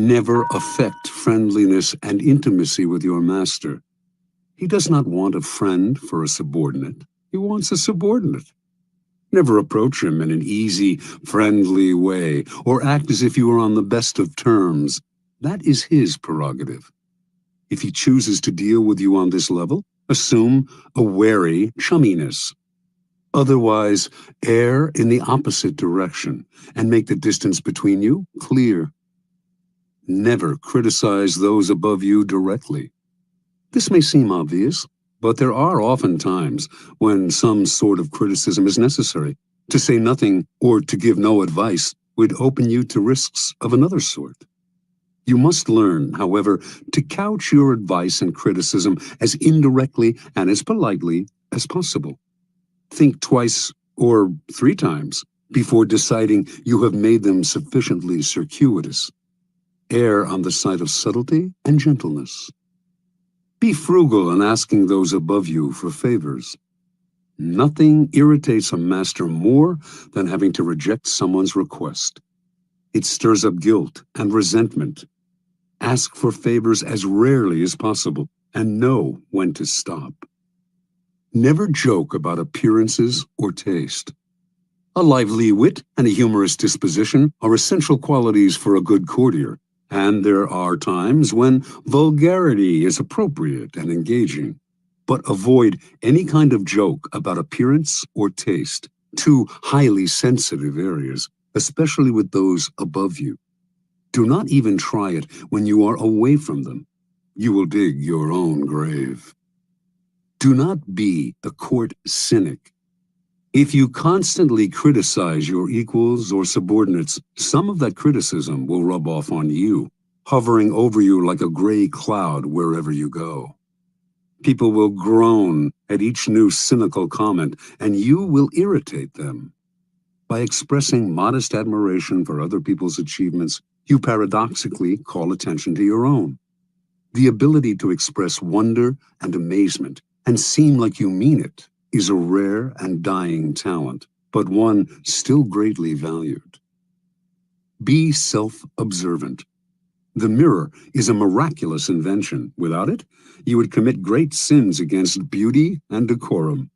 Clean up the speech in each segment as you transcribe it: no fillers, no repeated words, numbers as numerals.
Never affect friendliness and intimacy with your master. He does not want a friend for a subordinate. He wants a subordinate. Never approach him in an easy, friendly way, or act as if you are on the best of terms. That is his prerogative. If he chooses to deal with you on this level, assume a wary chumminess. Otherwise, err in the opposite direction and make the distance between you clear. Never criticize those above you directly. This may seem obvious, but there are often times when some sort of criticism is necessary. To say nothing or to give no advice would open you to risks of another sort. You must learn, however, to couch your advice and criticism as indirectly and as politely as possible. Think twice or 3 times before deciding you have made them sufficiently circuitous. Err on the side of subtlety and gentleness. Be frugal in asking those above you for favors. Nothing irritates a master more than having to reject someone's request. It stirs up guilt and resentment. Ask for favors as rarely as possible and know when to stop. Never joke about appearances or taste. A lively wit and a humorous disposition are essential qualities for a good courtier, and there are times when vulgarity is appropriate and engaging. But avoid any kind of joke about appearance or taste, 2 highly sensitive areas, especially with those above you. Do not even try it when you are away from them. You will dig your own grave. Do not be the court cynic. If you constantly criticize your equals or subordinates, some of that criticism will rub off on you, hovering over you like a gray cloud wherever you go. People will groan at each new cynical comment, and you will irritate them. By expressing modest admiration for other people's achievements, you paradoxically call attention to your own. The ability to express wonder and amazement and seem like you mean it is a rare and dying talent, but one still greatly valued. Be self-observant. The mirror is a miraculous invention. Without it, you would commit great sins against beauty and decorum.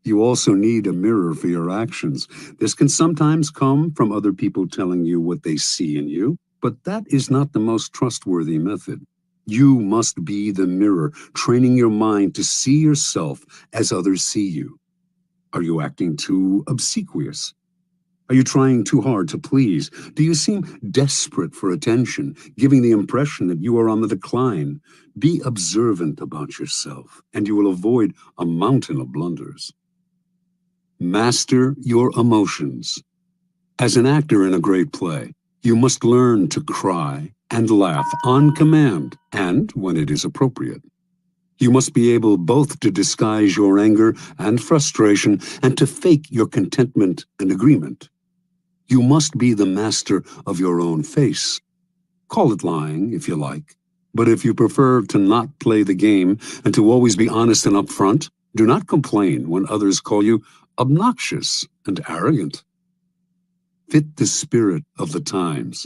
You also need a mirror for your actions. This can sometimes come from other people telling you what they see in you, but that is not the most trustworthy method. You must be the mirror, training your mind to see yourself as others see you. Are you acting too obsequious? Are you trying too hard to please? Do you seem desperate for attention, giving the impression that you are on the decline? Be observant about yourself, and you will avoid a mountain of blunders. Master your emotions. As an actor in a great play, you must learn to cry and laugh on command and when it is appropriate. You must be able both to disguise your anger and frustration and to fake your contentment and agreement. You must be the master of your own face. Call it lying if you like, but if you prefer to not play the game and to always be honest and upfront, do not complain when others call you obnoxious and arrogant. Fit the spirit of the times.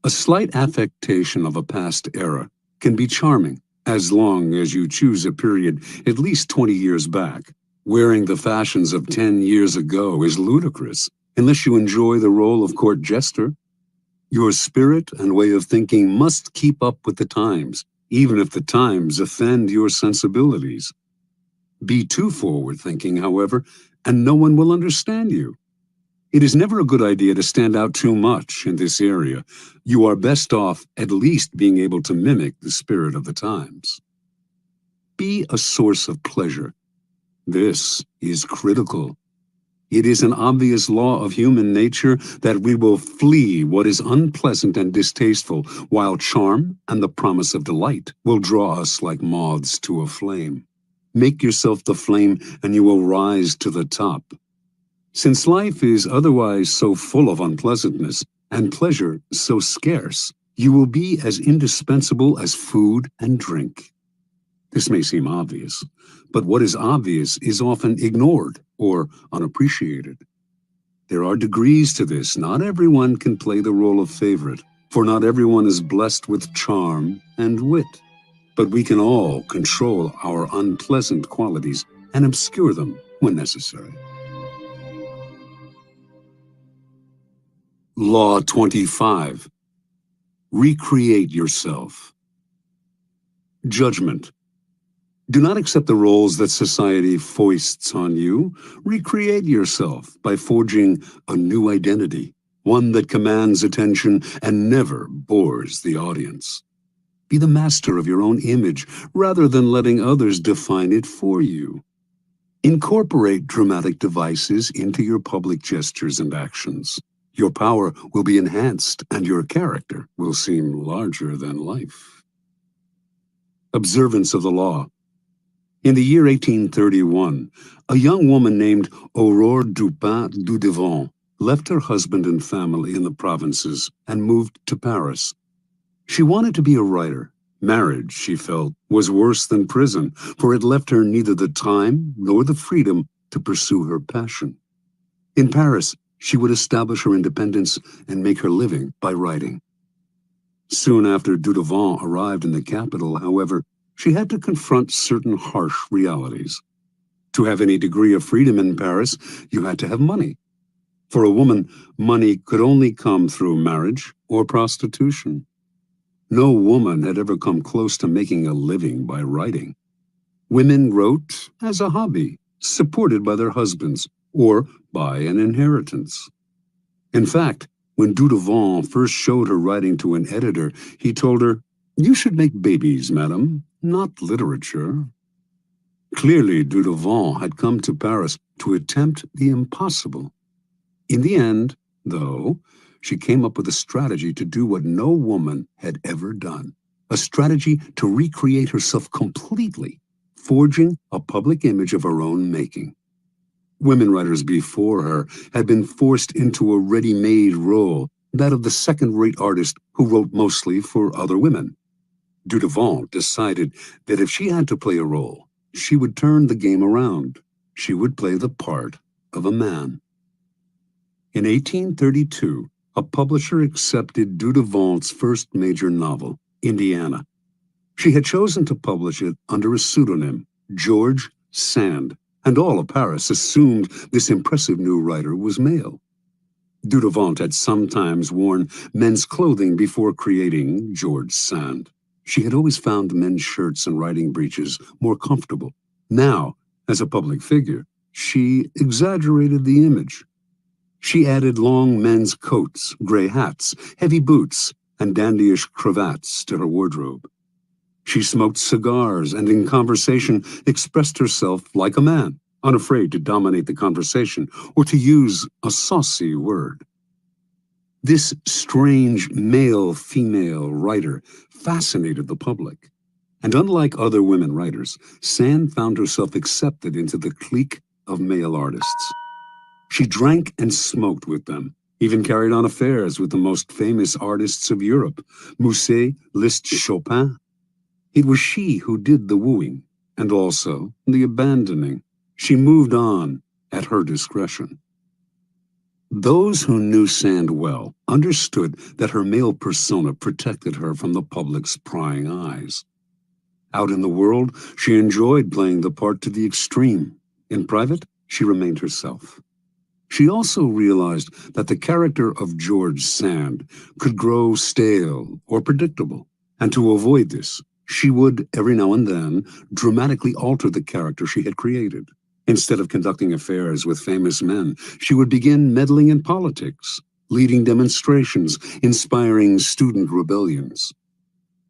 A slight affectation of a past era can be charming as long as you choose a period at least 20 years back. Wearing the fashions of 10 years ago is ludicrous unless you enjoy the role of court jester. Your spirit and way of thinking must keep up with the times, even if the times offend your sensibilities. Be too forward-thinking, however, and no one will understand you. It is never a good idea to stand out too much in this area. You are best off at least being able to mimic the spirit of the times. Be a source of pleasure. This is critical. It is an obvious law of human nature that we will flee what is unpleasant and distasteful, while charm and the promise of delight will draw us like moths to a flame. Make yourself the flame, and you will rise to the top. Since life is otherwise so full of unpleasantness, and pleasure so scarce, you will be as indispensable as food and drink. This may seem obvious, but what is obvious is often ignored or unappreciated. There are degrees to this. Not everyone can play the role of favorite. For not everyone is blessed with charm and wit, but we can all control our unpleasant qualities and obscure them when necessary. Law 25. Recreate yourself. Judgment. Do not accept the roles that society foists on you. Recreate yourself by forging a new identity, one that commands attention and never bores the audience. Be the master of your own image rather than letting others define it for you. Incorporate dramatic devices into your public gestures and actions. Your power will be enhanced and your character will seem larger than life. Observance of the law. In the year 1831, a young woman named Aurore Dupin Dudevant left her husband and family in the provinces and moved to Paris. She wanted to be a writer. Marriage, she felt, was worse than prison, for it left her neither the time nor the freedom to pursue her passion. In Paris, she would establish her independence and make her living by writing. Soon after Dudevant arrived in the capital, however, she had to confront certain harsh realities. To have any degree of freedom in Paris, you had to have money. For a woman, money could only come through marriage or prostitution. No woman had ever come close to making a living by writing. Women wrote as a hobby, supported by their husbands or by an inheritance. In fact, when Dudevant first showed her writing to an editor, he told her, "You should make babies, madam, not literature." Clearly, Dudevant had come to Paris to attempt the impossible. In the end, though, she came up with a strategy to do what no woman had ever done, a strategy to recreate herself completely, forging a public image of her own making. Women writers before her had been forced into a ready-made role, that of the second-rate artist who wrote mostly for other women. Dudevant decided that if she had to play a role, she would turn the game around. She would play the part of a man. In 1832, a publisher accepted Dudevant's first major novel, Indiana. She had chosen to publish it under a pseudonym, George Sand, and all of Paris assumed this impressive new writer was male. Dudevant had sometimes worn men's clothing before creating George Sand. She had always found men's shirts and riding breeches more comfortable. Now, as a public figure, she exaggerated the image. She added long men's coats, gray hats, heavy boots, and dandyish cravats to her wardrobe. She smoked cigars and in conversation expressed herself like a man, unafraid to dominate the conversation or to use a saucy word. This strange male-female writer fascinated the public, and unlike other women writers, Sand found herself accepted into the clique of male artists. She drank and smoked with them, even carried on affairs with the most famous artists of Europe, Musset, Liszt, Chopin. It was she who did the wooing, and also the abandoning. She moved on at her discretion. Those who knew Sand well understood that her male persona protected her from the public's prying eyes. Out in the world, she enjoyed playing the part to the extreme. In private, she remained herself. She also realized that the character of George Sand could grow stale or predictable, and to avoid this, she would, every now and then, dramatically alter the character she had created. Instead of conducting affairs with famous men, she would begin meddling in politics, leading demonstrations, inspiring student rebellions.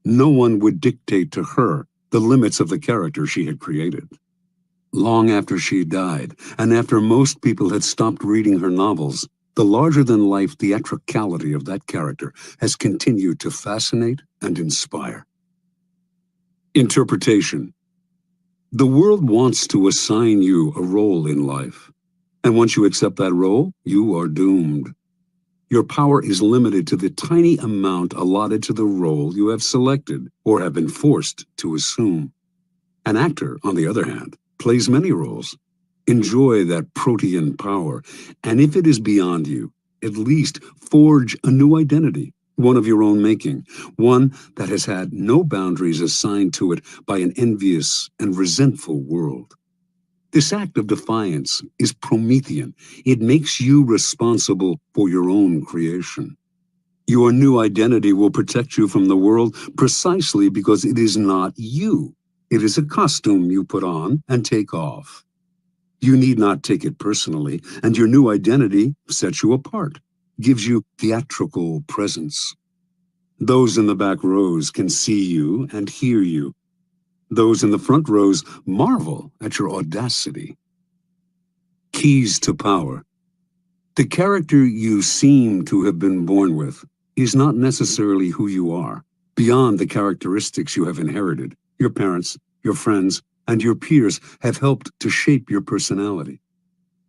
No one would dictate to her the limits of the character she had created. Long after she died, and after most people had stopped reading her novels, the larger-than-life theatricality of that character has continued to fascinate and inspire. Interpretation. The world wants to assign you a role in life, and once you accept that role, you are doomed. Your power is limited to the tiny amount allotted to the role you have selected or have been forced to assume. An actor, on the other hand, plays many roles. Enjoy that protean power, and if it is beyond you, at least forge a new identity, one of your own making, one that has had no boundaries assigned to it by an envious and resentful world. This act of defiance is Promethean. It makes you responsible for your own creation. Your new identity will protect you from the world precisely because it is not you. It is a costume you put on and take off. You need not take it personally, and your new identity sets you apart, gives you theatrical presence. Those in the back rows can see you and hear you. Those in the front rows marvel at your audacity. Keys to power. The character you seem to have been born with is not necessarily who you are. Beyond the characteristics you have inherited, your parents, your friends, and your peers have helped to shape your personality.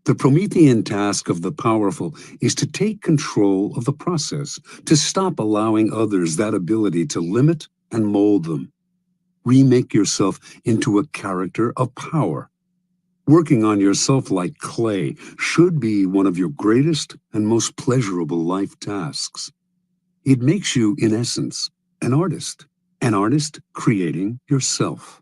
The Promethean task of the powerful is to take control of the process, to stop allowing others that ability to limit and mold them. Remake yourself into a character of power. Working on yourself like clay should be one of your greatest and most pleasurable life tasks. It makes you, in essence, an artist creating yourself.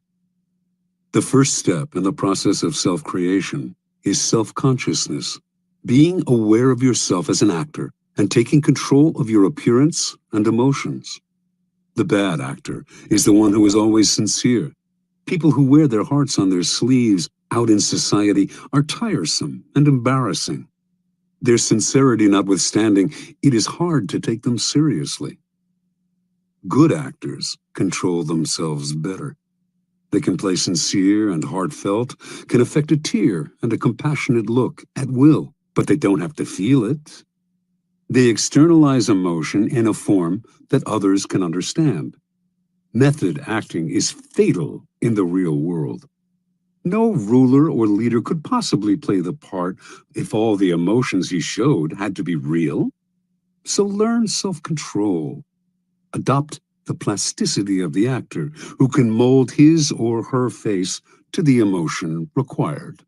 The first step in the process of self-creation is self-consciousness, being aware of yourself as an actor and taking control of your appearance and emotions. The bad actor is the one who is always sincere. People who wear their hearts on their sleeves out in society are tiresome and embarrassing. Their sincerity notwithstanding, it is hard to take them seriously. Good actors control themselves better. They can play sincere and heartfelt, can affect a tear and a compassionate look at will, but they don't have to feel it. They externalize emotion in a form that others can understand. Method acting is fatal in the real world. No ruler or leader could possibly play the part if all the emotions he showed had to be real. So learn self-control. Adopt the plasticity of the actor, who can mold his or her face to the emotion required.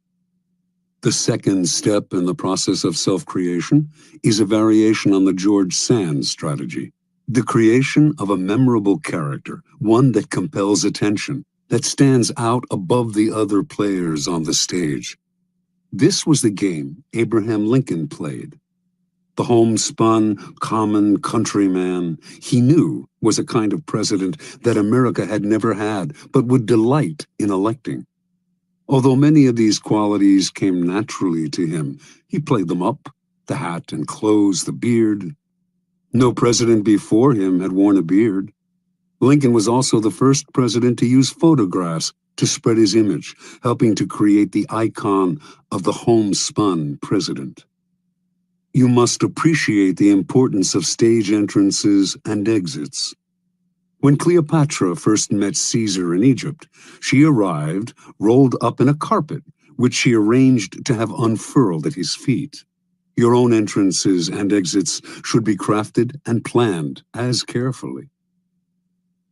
The second step in the process of self-creation is a variation on the George Sand strategy. The creation of a memorable character, one that compels attention, that stands out above the other players on the stage. This was the game Abraham Lincoln played. The homespun, common countryman he knew was a kind of president that America had never had, but would delight in electing. Although many of these qualities came naturally to him, he played them up, the hat and clothes, the beard. No president before him had worn a beard. Lincoln was also the first president to use photographs to spread his image, helping to create the icon of the homespun president. You must appreciate the importance of stage entrances and exits. When Cleopatra first met Caesar in Egypt, she arrived rolled up in a carpet, which she arranged to have unfurled at his feet. Your own entrances and exits should be crafted and planned as carefully.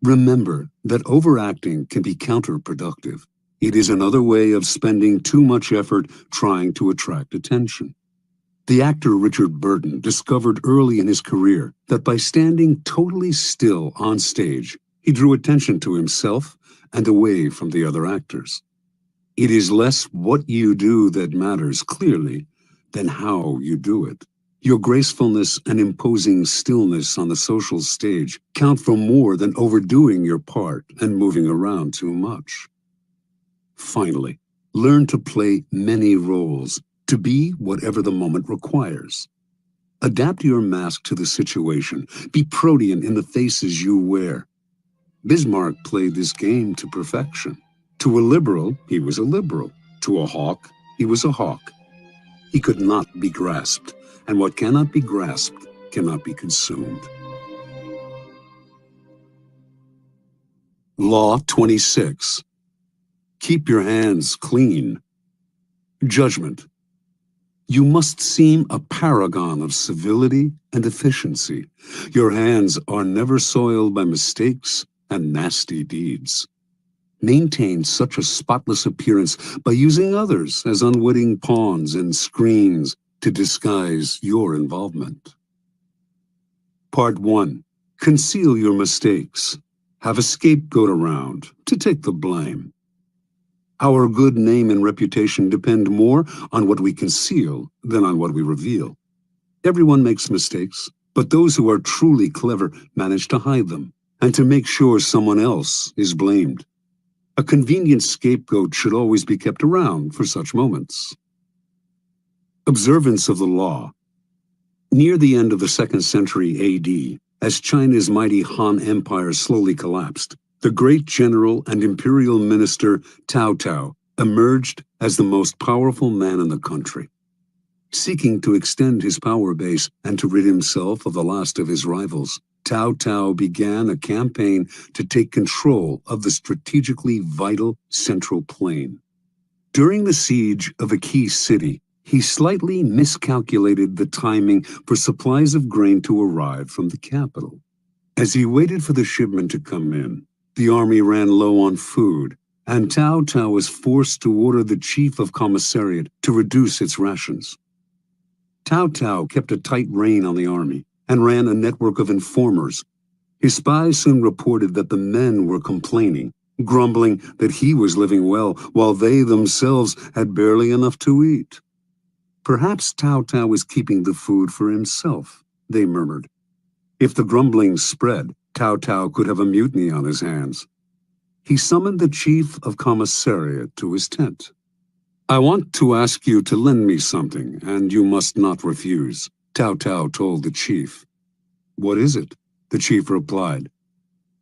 Remember that overacting can be counterproductive. It is another way of spending too much effort trying to attract attention. The actor Richard Burton discovered early in his career that by standing totally still on stage, he drew attention to himself and away from the other actors. It is less what you do that matters clearly than how you do it. Your gracefulness and imposing stillness on the social stage count for more than overdoing your part and moving around too much. Finally, learn to play many roles, to be whatever the moment requires. Adapt your mask to the situation. Be protean in the faces you wear. Bismarck played this game to perfection. To a liberal, he was a liberal. To a hawk, he was a hawk. He could not be grasped, and what cannot be grasped cannot be consumed. Law 26. Keep your hands clean. Judgment. You must seem a paragon of civility and efficiency. Your hands are never soiled by mistakes and nasty deeds. Maintain such a spotless appearance by using others as unwitting pawns and screens to disguise your involvement. Part 1. Conceal your mistakes. Have a scapegoat around to take the blame. Our good name and reputation depend more on what we conceal than on what we reveal. Everyone makes mistakes, but those who are truly clever manage to hide them and to make sure someone else is blamed. A convenient scapegoat should always be kept around for such moments. Observance of the law. Near the end of the 2nd century AD, as China's mighty Han Empire slowly collapsed, the great general and imperial minister Cao Cao emerged as the most powerful man in the country. Seeking to extend his power base and to rid himself of the last of his rivals, Cao Cao began a campaign to take control of the strategically vital Central Plain. During the siege of a key city, he slightly miscalculated the timing for supplies of grain to arrive from the capital. As he waited for the shipment to come in, the army ran low on food, and Cao Cao was forced to order the chief of commissariat to reduce its rations. Cao Cao kept a tight rein on the army and ran a network of informers. His spies soon reported that the men were complaining, grumbling that he was living well while they themselves had barely enough to eat. Perhaps Cao Cao was keeping the food for himself, they murmured. If the grumblings spread, Cao Cao could have a mutiny on his hands. He summoned the chief of commissariat to his tent. "I want to ask you to lend me something, and you must not refuse," Cao Cao told the chief. "What is it?" the chief replied.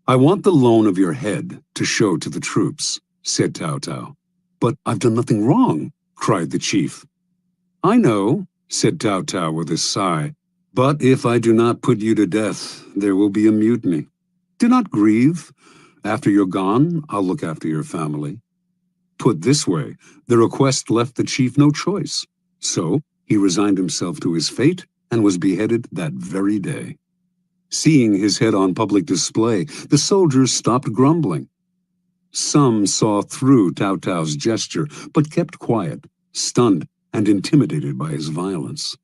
"I want the loan of your head to show to the troops," said Cao Cao. "But I've done nothing wrong," cried the chief. "I know," said Cao Cao with a sigh, "but if I do not put you to death, there will be a mutiny. Do not grieve. After you're gone, I'll look after your family." Put this way, the request left the chief no choice. So he resigned himself to his fate and was beheaded that very day. Seeing his head on public display, the soldiers stopped grumbling. Some saw through Cao Cao's gesture, but kept quiet, stunned and intimidated by his violence.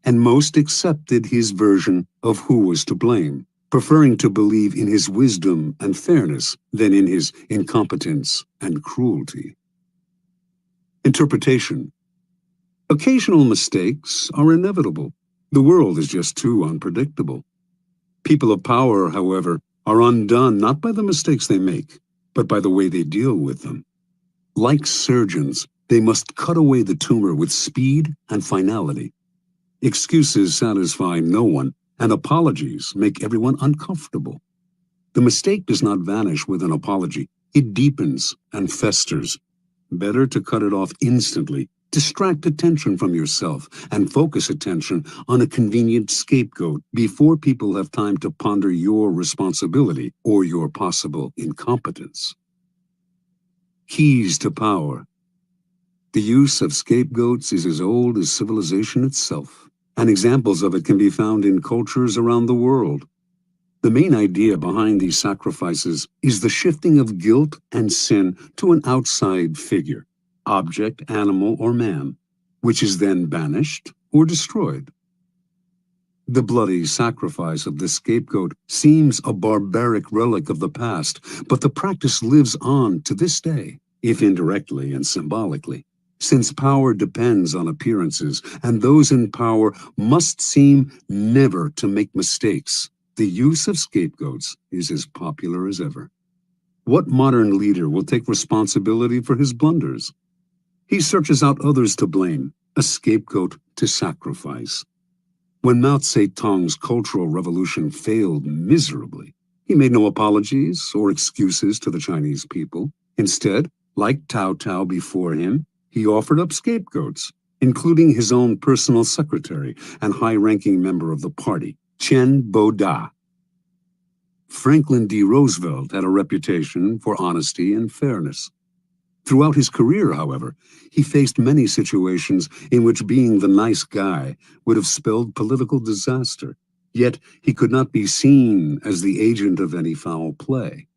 And most accepted his version of who was to blame, preferring to believe in his wisdom and fairness than in his incompetence and cruelty. Interpretation. Occasional mistakes are inevitable. The world is just too unpredictable. People of power, however, are undone not by the mistakes they make, but by the way they deal with them. Like surgeons, they must cut away the tumor with speed and finality. Excuses satisfy no one, and apologies make everyone uncomfortable. The mistake does not vanish with an apology. It deepens and festers. Better to cut it off instantly, distract attention from yourself, and focus attention on a convenient scapegoat before people have time to ponder your responsibility or your possible incompetence. Keys to power. The use of scapegoats is as old as civilization itself, and examples of it can be found in cultures around the world. The main idea behind these sacrifices is the shifting of guilt and sin to an outside figure, object, animal, or man, which is then banished or destroyed. The bloody sacrifice of the scapegoat seems a barbaric relic of the past, but the practice lives on to this day, if indirectly and symbolically. Since power depends on appearances, and those in power must seem never to make mistakes, the use of scapegoats is as popular as ever. What modern leader will take responsibility for his blunders? He searches out others to blame, a scapegoat to sacrifice. When Mao Zedong's Cultural Revolution failed miserably, he made no apologies or excuses to the Chinese people. Instead, like Cao Cao before him, he offered up scapegoats, including his own personal secretary and high-ranking member of the party, Chen Boda. Franklin D. Roosevelt had a reputation for honesty and fairness. Throughout his career, however, he faced many situations in which being the nice guy would have spelled political disaster, yet he could not be seen as the agent of any foul play.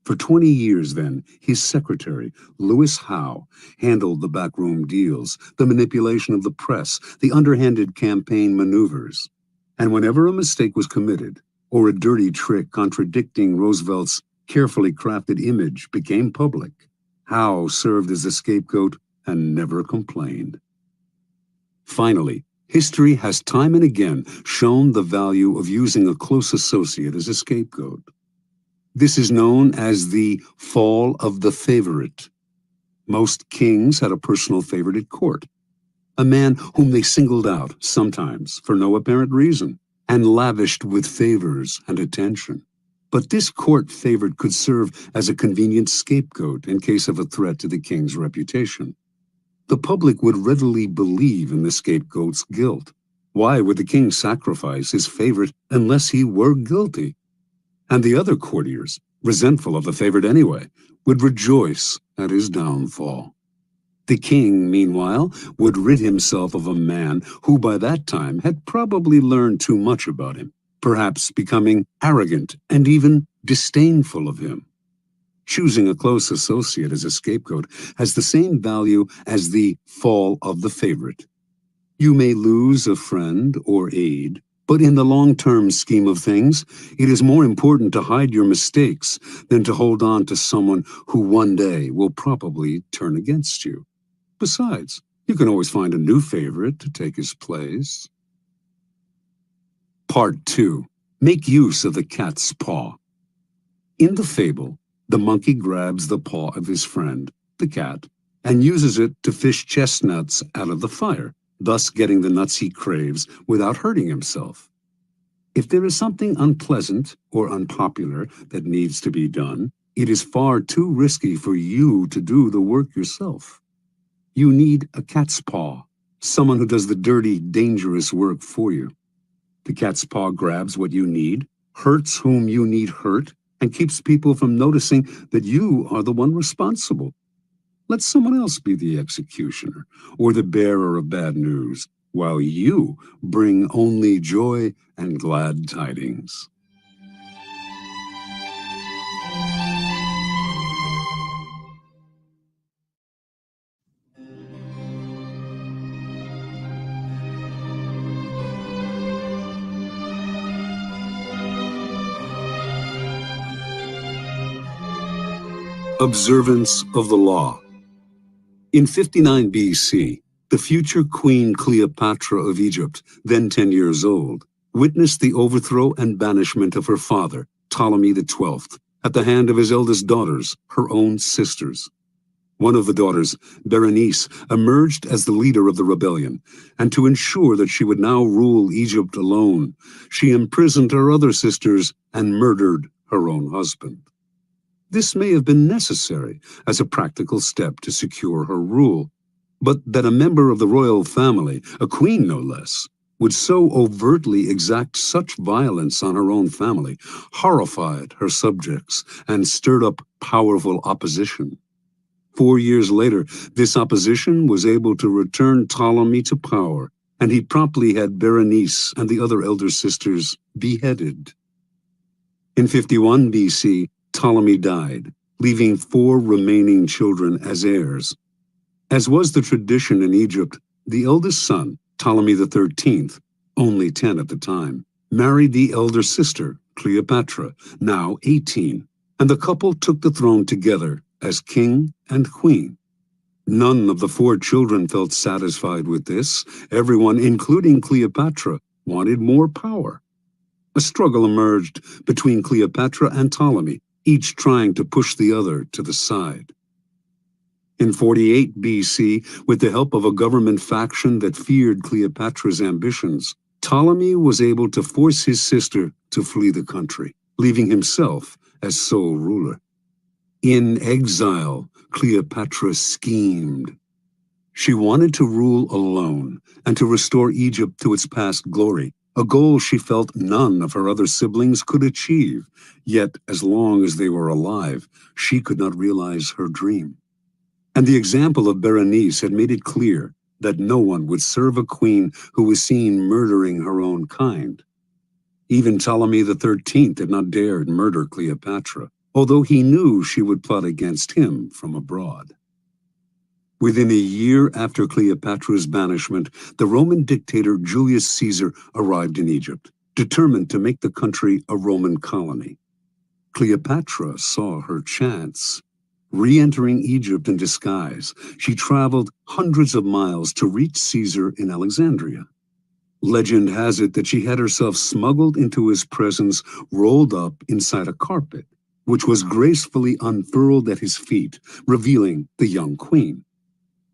For 20 years then, his secretary, Lewis Howe, handled the backroom deals, the manipulation of the press, the underhanded campaign maneuvers. And whenever a mistake was committed, or a dirty trick contradicting Roosevelt's carefully crafted image became public, Howe served as a scapegoat and never complained. Finally, history has time and again shown the value of using a close associate as a scapegoat. This is known as the fall of the favorite. Most kings had a personal favorite at court, a man whom they singled out, sometimes for no apparent reason, and lavished with favors and attention. But this court favorite could serve as a convenient scapegoat in case of a threat to the king's reputation. The public would readily believe in the scapegoat's guilt. Why would the king sacrifice his favorite unless he were guilty? And the other courtiers, resentful of the favorite anyway, would rejoice at his downfall. The king, meanwhile, would rid himself of a man who by that time had probably learned too much about him, perhaps becoming arrogant and even disdainful of him. Choosing a close associate as a scapegoat has the same value as the fall of the favorite. You may lose a friend or aide, but in the long-term scheme of things, it is more important to hide your mistakes than to hold on to someone who one day will probably turn against you. Besides, you can always find a new favorite to take his place. Part 2. Make use of the cat's paw. In the fable, the monkey grabs the paw of his friend, the cat, and uses it to fish chestnuts out of the fire, thus getting the nuts he craves without hurting himself. If there is something unpleasant or unpopular that needs to be done, it is far too risky for you to do the work yourself. You need a cat's paw, someone who does the dirty, dangerous work for you. The cat's paw grabs what you need, hurts whom you need hurt, and keeps people from noticing that you are the one responsible. Let someone else be the executioner or the bearer of bad news, while you bring only joy and glad tidings. Observance of the law. In 59 BC, the future Queen Cleopatra of Egypt, then 10 years old, witnessed the overthrow and banishment of her father, Ptolemy XII, at the hand of his eldest daughters, her own sisters. One of the daughters, Berenice, emerged as the leader of the rebellion, and to ensure that she would now rule Egypt alone, she imprisoned her other sisters and murdered her own husband. This may have been necessary as a practical step to secure her rule, but that a member of the royal family, a queen no less, would so overtly exact such violence on her own family horrified her subjects and stirred up powerful opposition. 4 years later, this opposition was able to return Ptolemy to power, and he promptly had Berenice and the other elder sisters beheaded. In 51 BC, Ptolemy died, leaving 4 remaining children as heirs. As was the tradition in Egypt, the eldest son, Ptolemy XIII, only 10 at the time, married the elder sister, Cleopatra, now 18, and the couple took the throne together as king and queen. None of the 4 children felt satisfied with this. Everyone, including Cleopatra, wanted more power. A struggle emerged between Cleopatra and Ptolemy, each trying to push the other to the side. In 48 BC, with the help of a government faction that feared Cleopatra's ambitions, Ptolemy was able to force his sister to flee the country, leaving himself as sole ruler. In exile, Cleopatra schemed. She wanted to rule alone and to restore Egypt to its past glory, a goal she felt none of her other siblings could achieve. Yet, as long as they were alive, she could not realize her dream. And the example of Berenice had made it clear that no one would serve a queen who was seen murdering her own kind. Even Ptolemy XIII had not dared murder Cleopatra, although he knew she would plot against him from abroad. Within a year after Cleopatra's banishment, the Roman dictator Julius Caesar arrived in Egypt, determined to make the country a Roman colony. Cleopatra saw her chance. Re-entering Egypt in disguise, she traveled hundreds of miles to reach Caesar in Alexandria. Legend has it that she had herself smuggled into his presence, rolled up inside a carpet, which was gracefully unfurled at his feet, revealing the young queen.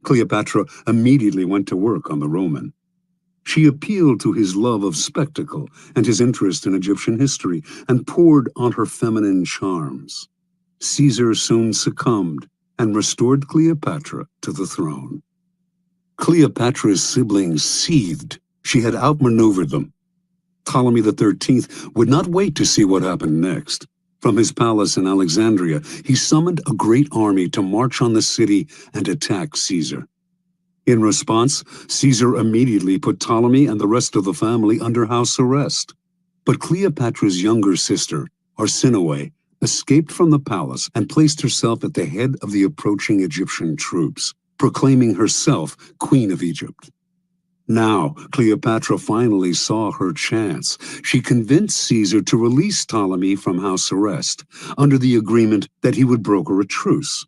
Cleopatra immediately went to work on the Roman. She appealed to his love of spectacle and his interest in Egyptian history and poured on her feminine charms. Caesar soon succumbed and restored Cleopatra to the throne. Cleopatra's siblings seethed. She had outmaneuvered them. Ptolemy XIII would not wait to see what happened next. From his palace in Alexandria, he summoned a great army to march on the city and attack Caesar. In response, Caesar immediately put Ptolemy and the rest of the family under house arrest. But Cleopatra's younger sister, Arsinoe, escaped from the palace and placed herself at the head of the approaching Egyptian troops, proclaiming herself Queen of Egypt. Now, Cleopatra finally saw her chance. She convinced Caesar to release Ptolemy from house arrest, under the agreement that he would broker a truce.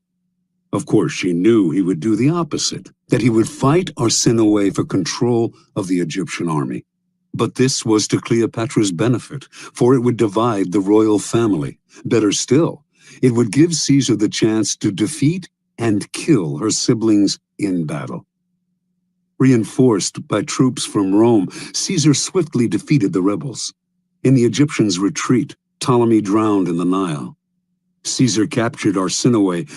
Of course, she knew he would do the opposite, that he would fight Arsinoe for control of the Egyptian army. But this was to Cleopatra's benefit, for it would divide the royal family. Better still, it would give Caesar the chance to defeat and kill her siblings in battle. Reinforced by troops from Rome, Caesar swiftly defeated the rebels. In the Egyptians' retreat, Ptolemy drowned in the Nile. Caesar captured Arsinoe